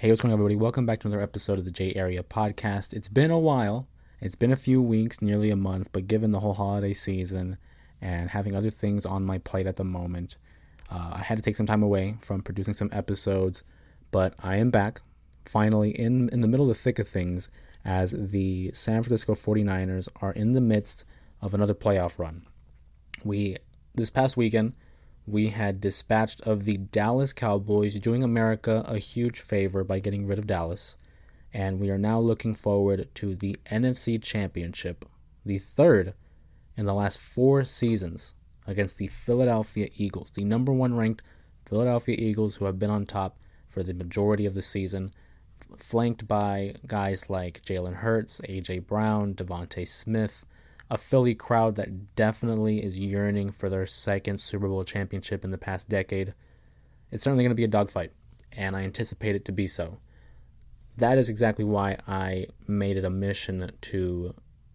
Hey, what's going on, everybody? Welcome back to another episode of the J Area Podcast. It's been a while. It's been a few weeks, nearly a month, but given the whole holiday season and having other things on my plate at the moment, I had to take some time away from producing some episodes, but I am back, finally, in the middle of the thick of things, as the San Francisco 49ers are in the midst of another playoff run. This past weekend, we had dispatched of the Dallas Cowboys, doing America a huge favor by getting rid of Dallas. And we are now looking forward to the NFC Championship, the third in the last 4 seasons, against the Philadelphia Eagles, the number 1 ranked Philadelphia Eagles, who have been on top for the majority of the season, flanked by guys like Jalen Hurts, A.J. Brown, Devontae Smith, a Philly crowd that definitely is yearning for their second Super Bowl championship in the past decade. It's certainly going to be a dogfight, and I anticipate it to be so. That is exactly why I made it a mission to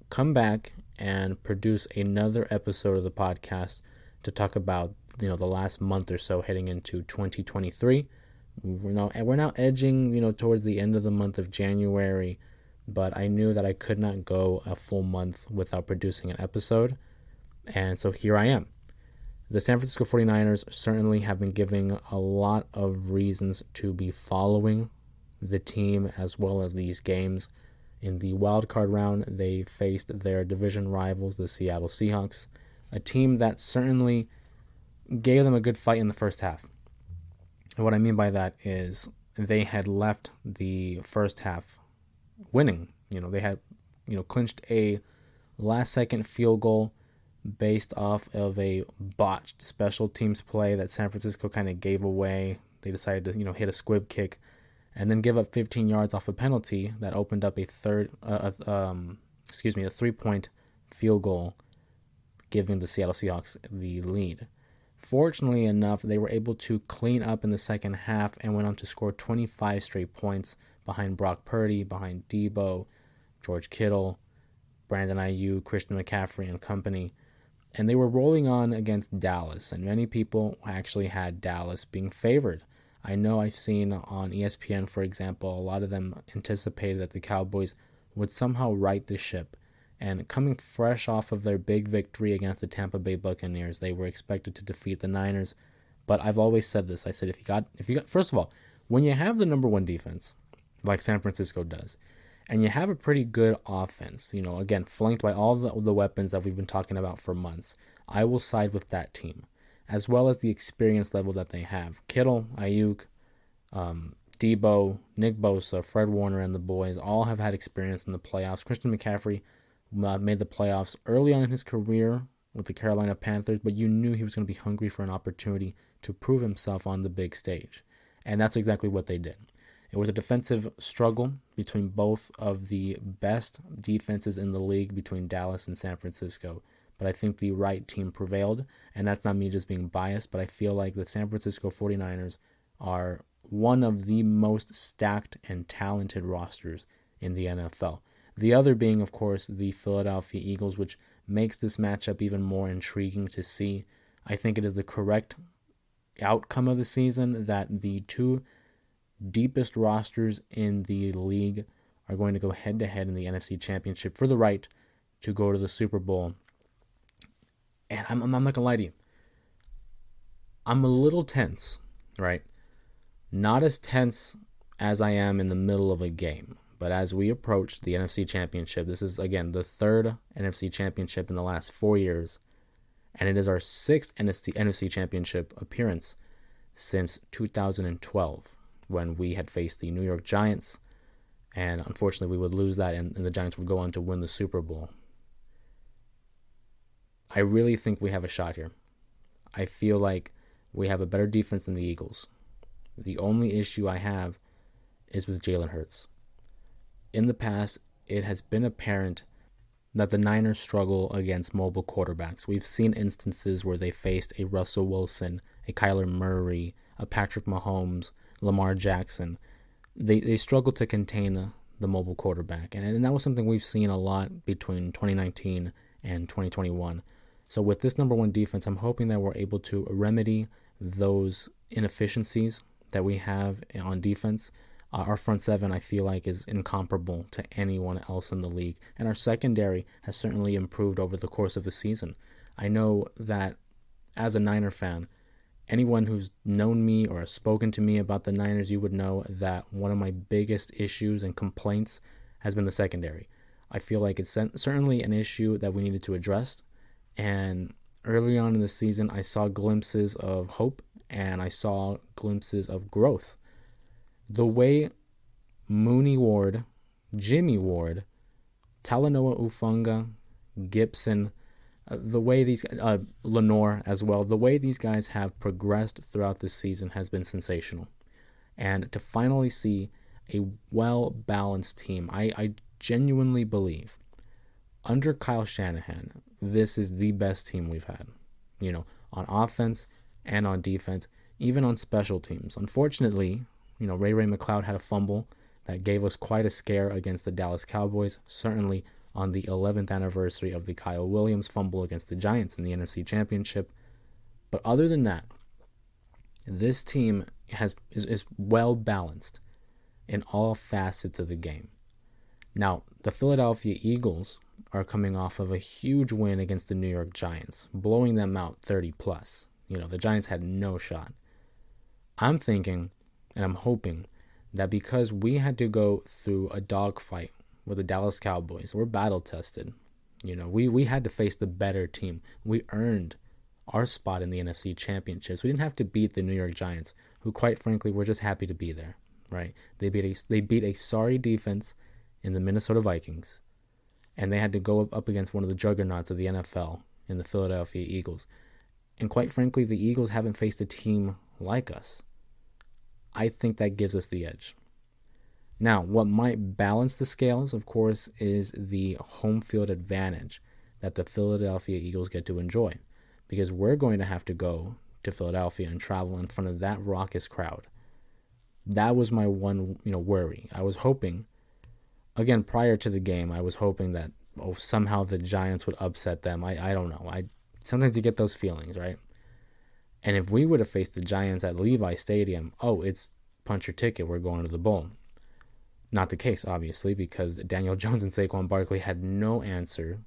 come back and produce another episode of the podcast to talk about, the last month or so heading into 2023. We're now edging, towards the end of the month of January, but I knew that I could not go a full month without producing an episode, and so here I am. The San Francisco 49ers certainly have been giving a lot of reasons to be following the team as well as these games. In the wild card round, they faced their division rivals, the Seattle Seahawks, a team that certainly gave them a good fight in the first half. And what I mean by that is they had left the first half winning. They had, clinched a last-second field goal based off of a botched special teams play that San Francisco kind of gave away. They decided to, hit a squib kick and then give up 15 yards off a penalty that opened up a 3-point field goal, giving the Seattle Seahawks the lead. Fortunately enough, they were able to clean up in the second half and went on to score 25 straight points behind Brock Purdy, behind Debo, George Kittle, Brandon Ayuk, Christian McCaffrey, and company. And they were rolling on against Dallas, and many people actually had Dallas being favored. I know I've seen on ESPN, for example, a lot of them anticipated that the Cowboys would somehow right the ship. And coming fresh off of their big victory against the Tampa Bay Buccaneers, they were expected to defeat the Niners. But I've always said this. I said, if you got, first of all, when you have the number 1 defense, like San Francisco does, and you have a pretty good offense, again, flanked by all the weapons that we've been talking about for months, I will side with that team, as well as the experience level that they have. Kittle, Ayuk, Debo, Nick Bosa, Fred Warner, and the boys all have had experience in the playoffs. Christian McCaffrey made the playoffs early on in his career with the Carolina Panthers, but you knew he was going to be hungry for an opportunity to prove himself on the big stage. And that's exactly what they did. It was a defensive struggle between both of the best defenses in the league, between Dallas and San Francisco. But I think the right team prevailed, and that's not me just being biased, but I feel like the San Francisco 49ers are one of the most stacked and talented rosters in the NFL. The other being, of course, the Philadelphia Eagles, which makes this matchup even more intriguing to see. I think it is the correct outcome of the season that the 2 deepest rosters in the league are going to go head-to-head in the NFC Championship for the right to go to the Super Bowl. And I'm not going to lie to you. I'm a little tense, right? Not as tense as I am in the middle of a game. But as we approach the NFC Championship, this is, again, the 3rd NFC Championship in the last 4 years. And it is our 6th NFC Championship appearance since 2012, when we had faced the New York Giants. And unfortunately, we would lose that, and the Giants would go on to win the Super Bowl. I really think we have a shot here. I feel like we have a better defense than the Eagles. The only issue I have is with Jalen Hurts. In the past, it has been apparent that the Niners struggle against mobile quarterbacks. We've seen instances where they faced a Russell Wilson, a Kyler Murray, a Patrick Mahomes, Lamar Jackson. They struggle to contain the mobile quarterback, and that was something we've seen a lot between 2019 and 2021. So with this number 1 defense, I'm hoping that we're able to remedy those inefficiencies that we have on defense. Our front seven, I feel like, is incomparable to anyone else in the league. And our secondary has certainly improved over the course of the season. I know that as a Niner fan, anyone who's known me or has spoken to me about the Niners, you would know that one of my biggest issues and complaints has been the secondary. I feel like it's certainly an issue that we needed to address. And early on in the season, I saw glimpses of hope and I saw glimpses of growth. The way Mooney Ward, Jimmy Ward, Talanoa Ufunga, Gibson, the way these Lenore as well, the way these guys have progressed throughout this season has been sensational. And to finally see a well-balanced team, I genuinely believe under Kyle Shanahan, this is the best team we've had. On offense and on defense, even on special teams. Unfortunately, Ray McCloud had a fumble that gave us quite a scare against the Dallas Cowboys, certainly on the 11th anniversary of the Kyle Williams fumble against the Giants in the NFC Championship. But other than that, this team is well balanced in all facets of the game. Now, the Philadelphia Eagles are coming off of a huge win against the New York Giants, blowing them out 30+. The Giants had no shot. I'm thinking, and I'm hoping, that because we had to go through a dogfight with the Dallas Cowboys, we're battle-tested. We had to face the better team. We earned our spot in the NFC Championships. We didn't have to beat the New York Giants, who, quite frankly, were just happy to be there, right? They beat a sorry defense in the Minnesota Vikings, and they had to go up against one of the juggernauts of the NFL in the Philadelphia Eagles. And quite frankly, the Eagles haven't faced a team like us. I think that gives us the edge. Now, what might balance the scales, of course, is the home field advantage that the Philadelphia Eagles get to enjoy, because we're going to have to go to Philadelphia and travel in front of that raucous crowd. That was my one, worry. I was hoping, again, prior to the game, I was hoping that somehow the Giants would upset them. I don't know. Sometimes you get those feelings, right? And if we would have faced the Giants at Levi Stadium, it's punch your ticket, we're going to the bowl. Not the case, obviously, because Daniel Jones and Saquon Barkley had no answer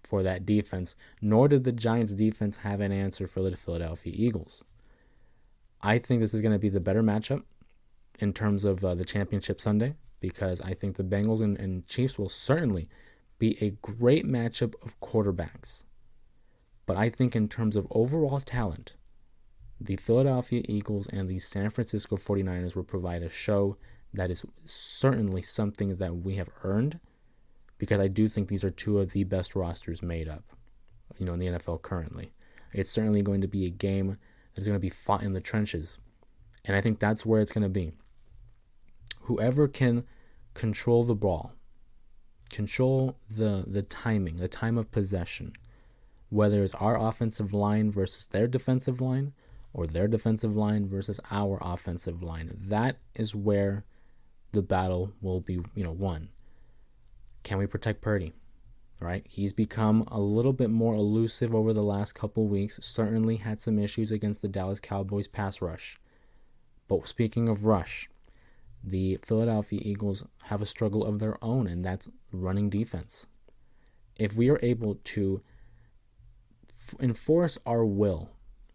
for that defense, nor did the Giants' defense have an answer for the Philadelphia Eagles. I think this is going to be the better matchup in terms of the championship Sunday, because I think the Bengals and Chiefs will certainly be a great matchup of quarterbacks. But I think in terms of overall talent, the Philadelphia Eagles and the San Francisco 49ers will provide a show that is certainly something that we have earned, because I do think these are two of the best rosters made up, in the NFL currently. It's certainly going to be a game that's going to be fought in the trenches, and I think that's where it's going to be. Whoever can control the ball, control the timing, the time of possession, whether it's our offensive line versus their defensive line, or their defensive line versus our offensive line, that is where the battle will be, won. Can we protect Purdy? Right? He's become a little bit more elusive over the last couple weeks. Certainly had some issues against the Dallas Cowboys pass rush. But speaking of rush, the Philadelphia Eagles have a struggle of their own, and that's running defense. If we are able to enforce our will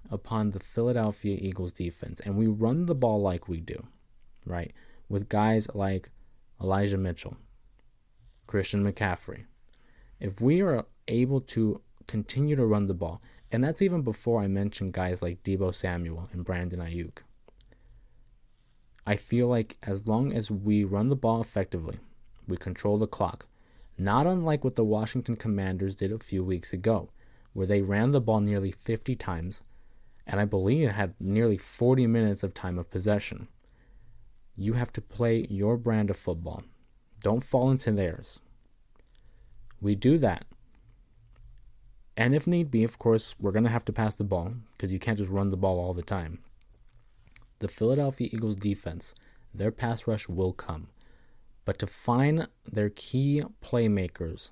upon the Philadelphia Eagles defense, and we run the ball like we do, right, with guys like Elijah Mitchell, Christian McCaffrey, if we are able to continue to run the ball, and that's even before I mention guys like Deebo Samuel and Brandon Ayuk, I feel like as long as we run the ball effectively, we control the clock, not unlike what the Washington Commanders did a few weeks ago, where they ran the ball nearly 50 times, and I believe it had nearly 40 minutes of time of possession. You have to play your brand of football. Don't fall into theirs. We do that. And if need be, of course, we're going to have to pass the ball, because you can't just run the ball all the time. The Philadelphia Eagles defense, their pass rush will come. But to find their key playmakers,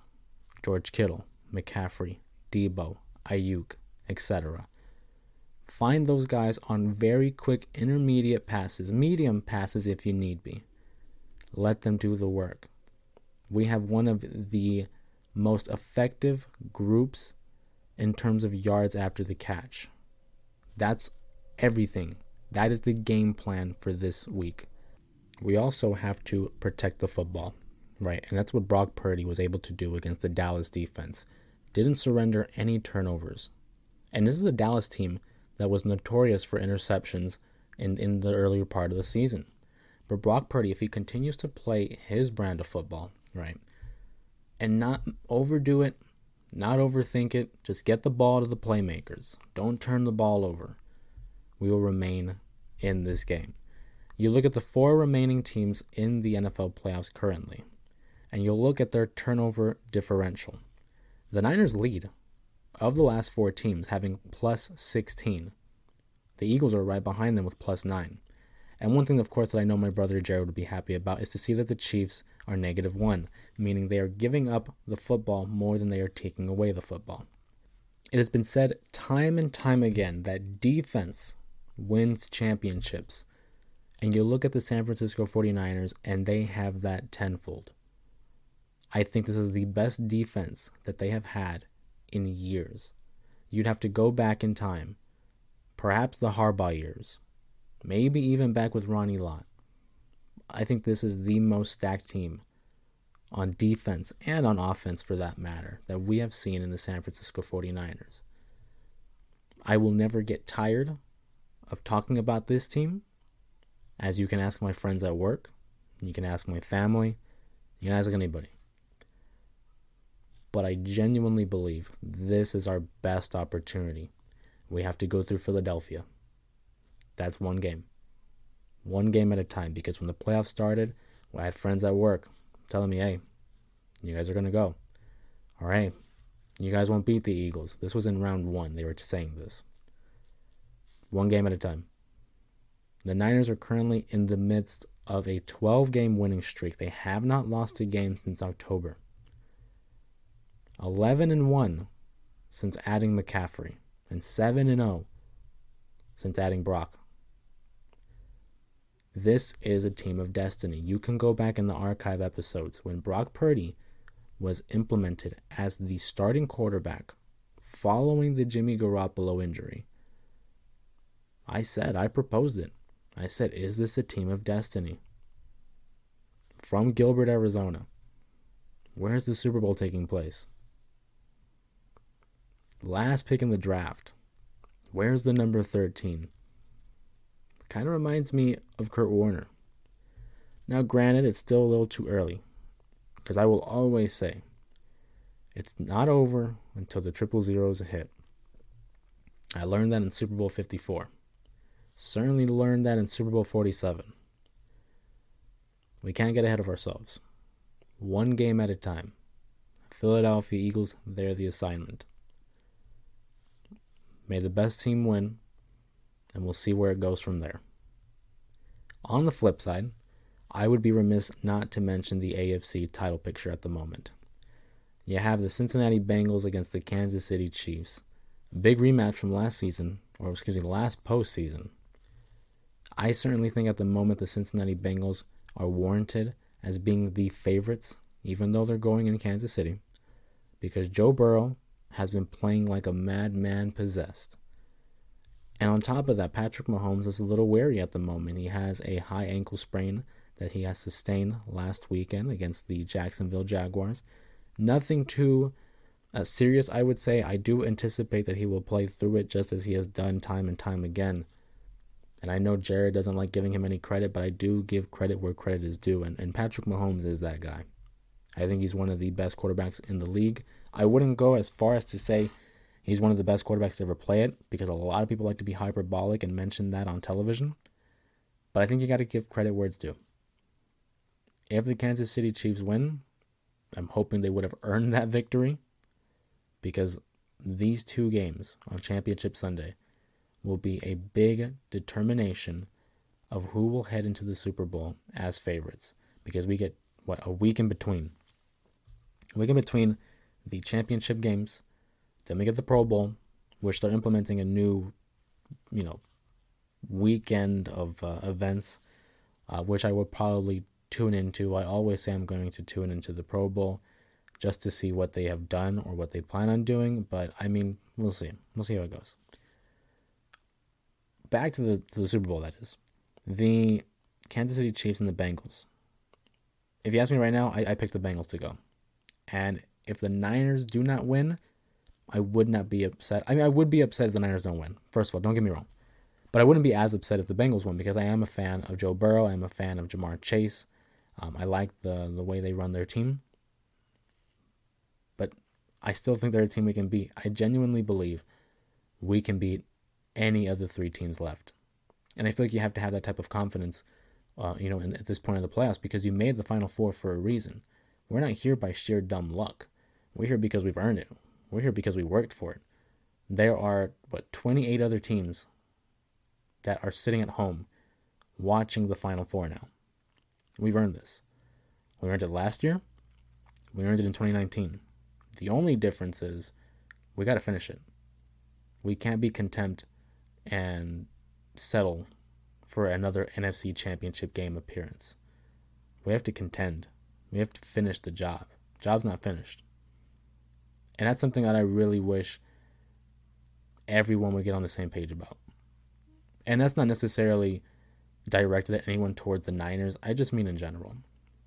George Kittle, McCaffrey, Deebo, Ayuk, etc., find those guys on very quick intermediate passes, medium passes if you need be. Let them do the work. We have one of the most effective groups in terms of yards after the catch. That's everything. That is the game plan for this week. We also have to protect the football, right? And that's what Brock Purdy was able to do against the Dallas defense. Didn't surrender any turnovers. And this is a Dallas team that was notorious for interceptions in the earlier part of the season. But Brock Purdy, if he continues to play his brand of football, right, and not overdo it, not overthink it, just get the ball to the playmakers. Don't turn the ball over. We will remain in this game. You look at the 4 remaining teams in the NFL playoffs currently, and you'll look at their turnover differential. The Niners lead of the last 4 teams, having plus 16. The Eagles are right behind them with plus 9. And one thing, of course, that I know my brother Jared would be happy about is to see that the Chiefs are -1, meaning they are giving up the football more than they are taking away the football. It has been said time and time again that defense wins championships. And you look at the San Francisco 49ers, and they have that tenfold. I think this is the best defense that they have had in years. You'd have to go back in time, perhaps the Harbaugh years, maybe even back with Ronnie Lott. I think this is the most stacked team on defense and on offense, for that matter, that we have seen in the San Francisco 49ers. I will never get tired of talking about this team. As you can ask my friends at work, you can ask my family, you can ask anybody. But I genuinely believe this is our best opportunity. We have to go through Philadelphia. That's one game. One game at a time, because when the playoffs started, I had friends at work telling me, hey, you guys are going to go. All right, you guys won't beat the Eagles. This was in round 1. They were saying this. One game at a time. The Niners are currently in the midst of a 12-game winning streak. They have not lost a game since October. 11-1 since adding McCaffrey, and 7-0 since adding Brock. This is a team of destiny. You can go back in the archive episodes when Brock Purdy was implemented as the starting quarterback following the Jimmy Garoppolo injury. I proposed it. I said, is this a team of destiny? From Gilbert, Arizona. Where is the Super Bowl taking place? Last pick in the draft. Where's the number 13? Kind of reminds me of Kurt Warner. Now, granted, it's still a little too early, because I will always say, it's not over until the 000 is a hit. I learned that in Super Bowl 54. Certainly learned that in Super Bowl 47. We can't get ahead of ourselves. One game at a time. Philadelphia Eagles, they're the assignment. May the best team win, and we'll see where it goes from there. On the flip side, I would be remiss not to mention the AFC title picture at the moment. You have the Cincinnati Bengals against the Kansas City Chiefs. A big rematch from last postseason. I certainly think at the moment the Cincinnati Bengals are warranted as being the favorites, even though they're going in Kansas City, because Joe Burrow has been playing like a madman possessed. And on top of that, Patrick Mahomes is a little wary at the moment. He has a high ankle sprain that he has sustained last weekend against the Jacksonville Jaguars. Nothing too serious, I would say. I do anticipate that he will play through it just as he has done time and time again. And I know Jared doesn't like giving him any credit, but I do give credit where credit is due. And Patrick Mahomes is that guy. I think he's one of the best quarterbacks in the league. I wouldn't go as far as to say he's one of the best quarterbacks to ever play it, because a lot of people like to be hyperbolic and mention that on television. But I think you got to give credit where it's due. If the Kansas City Chiefs win, I'm hoping they would have earned that victory, because these 2 games on Championship Sunday will be a big determination of who will head into the Super Bowl as favorites, because we get, a week in between. A week in between the championship games, then we get the Pro Bowl, which they're implementing a new, weekend of events, which I would probably tune into. I always say I'm going to tune into the Pro Bowl just to see what they have done or what they plan on doing. But, I mean, we'll see. We'll see how it goes. Back to the Super Bowl, that is. The Kansas City Chiefs and the Bengals. If you ask me right now, I pick the Bengals to go. And if the Niners do not win, I would not be upset. I mean, I would be upset if the Niners don't win. First of all, don't get me wrong. But I wouldn't be as upset if the Bengals win because I am a fan of Joe Burrow. I am a fan of Jamar Chase. I like the way they run their team. But I still think they're a team we can beat. I genuinely believe we can beat any of the three teams left. And I feel like you have to have that type of confidence, at this point of the playoffs because you made the Final Four for a reason. We're not here by sheer dumb luck. We're here because we've earned it. We're here because we worked for it. There are, 28 other teams that are sitting at home watching the Final Four now. We've earned this. We earned it last year. We earned it in 2019. The only difference is we got to finish it. We can't be content and settle for another NFC Championship game appearance. We have to contend. We have to finish the job. Job's not finished. And that's something that I really wish everyone would get on the same page about. And that's not necessarily directed at anyone towards the Niners. I just mean in general.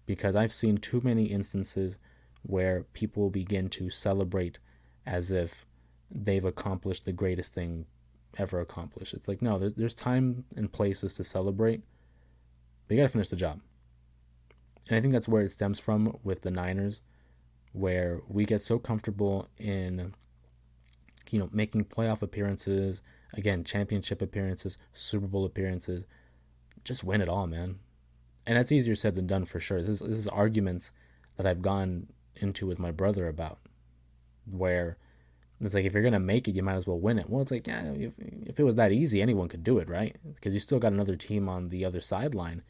Because I've seen too many instances where people begin to celebrate as if they've accomplished the greatest thing ever accomplished. It's like, no, there's time and places to celebrate, but you got to finish the job. And I think that's where it stems from with the Niners, where we get so comfortable in, making playoff appearances, again, championship appearances, Super Bowl appearances. Just win it all, man. And that's easier said than done for sure. This is arguments that I've gone into with my brother about, where it's like, if you're going to make it, you might as well win it. Well, it's like, yeah, if it was that easy, anyone could do it, right? Because you still got another team on the other sideline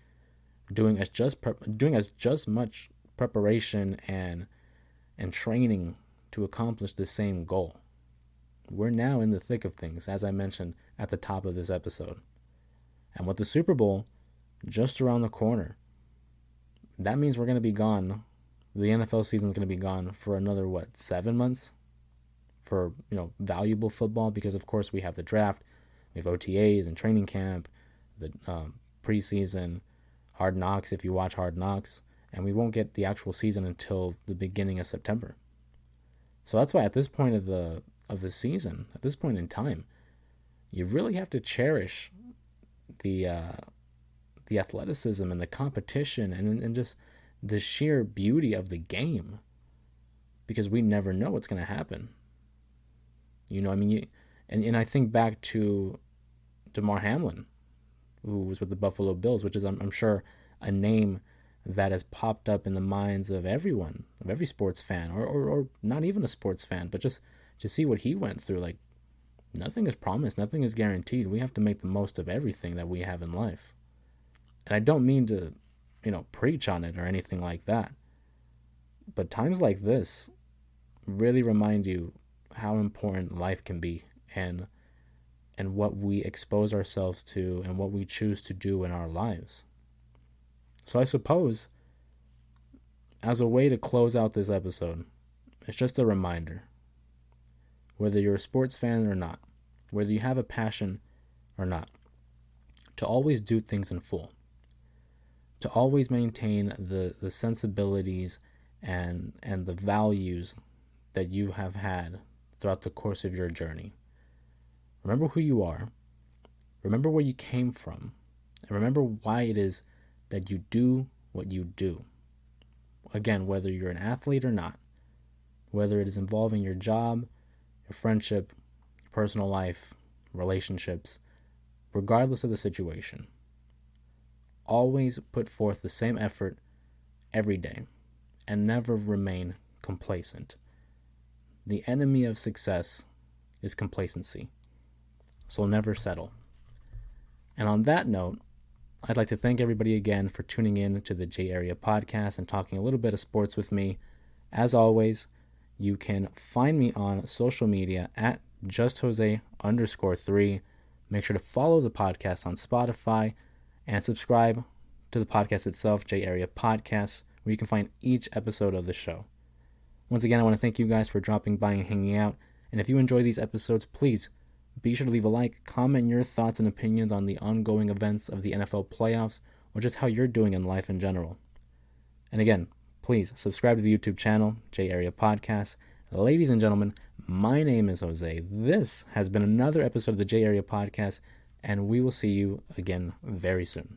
doing as just much preparation and training to accomplish the same goal. We're now in the thick of things, as I mentioned at the top of this episode. And with the Super Bowl just around the corner, that means we're going to be gone. The NFL season is going to be gone for another, 7 months? For, valuable football, because of course we have the draft, we have OTAs and training camp, the preseason, Hard Knocks if you watch Hard Knocks, and we won't get the actual season until the beginning of September. So that's why at this point of the season, at this point in time, you really have to cherish the athleticism and the competition and just the sheer beauty of the game, because we never know what's going to happen. And I think back to Damar Hamlin, who was with the Buffalo Bills, which is, I'm sure, a name that has popped up in the minds of everyone, of every sports fan, or not even a sports fan, but just to see what he went through. Like, nothing is promised, nothing is guaranteed. We have to make the most of everything that we have in life. And I don't mean to, preach on it or anything like that. But times like this really remind you how important life can be and what we expose ourselves to and what we choose to do in our lives. So I suppose, as a way to close out this episode, it's just a reminder, whether you're a sports fan or not, whether you have a passion or not, to always do things in full, to always maintain the sensibilities and the values that you have had throughout the course of your journey. Remember who you are. Remember where you came from. And remember why it is that you do what you do. Again, whether you're an athlete or not, whether it is involving your job, your friendship, your personal life, relationships, regardless of the situation, always put forth the same effort every day and never remain complacent. The enemy of success is complacency. So never settle. And on that note, I'd like to thank everybody again for tuning in to the J Area Podcast and talking a little bit of sports with me. As always, you can find me on social media at justjose_3. Make sure to follow the podcast on Spotify and subscribe to the podcast itself, J Area Podcasts, where you can find each episode of the show. Once again, I want to thank you guys for dropping by and hanging out. And if you enjoy these episodes, please be sure to leave a like, comment your thoughts and opinions on the ongoing events of the NFL playoffs, or just how you're doing in life in general. And again, please subscribe to the YouTube channel, J Area Podcasts. Ladies and gentlemen, my name is Jose. This has been another episode of the J Area Podcast, and we will see you again very soon.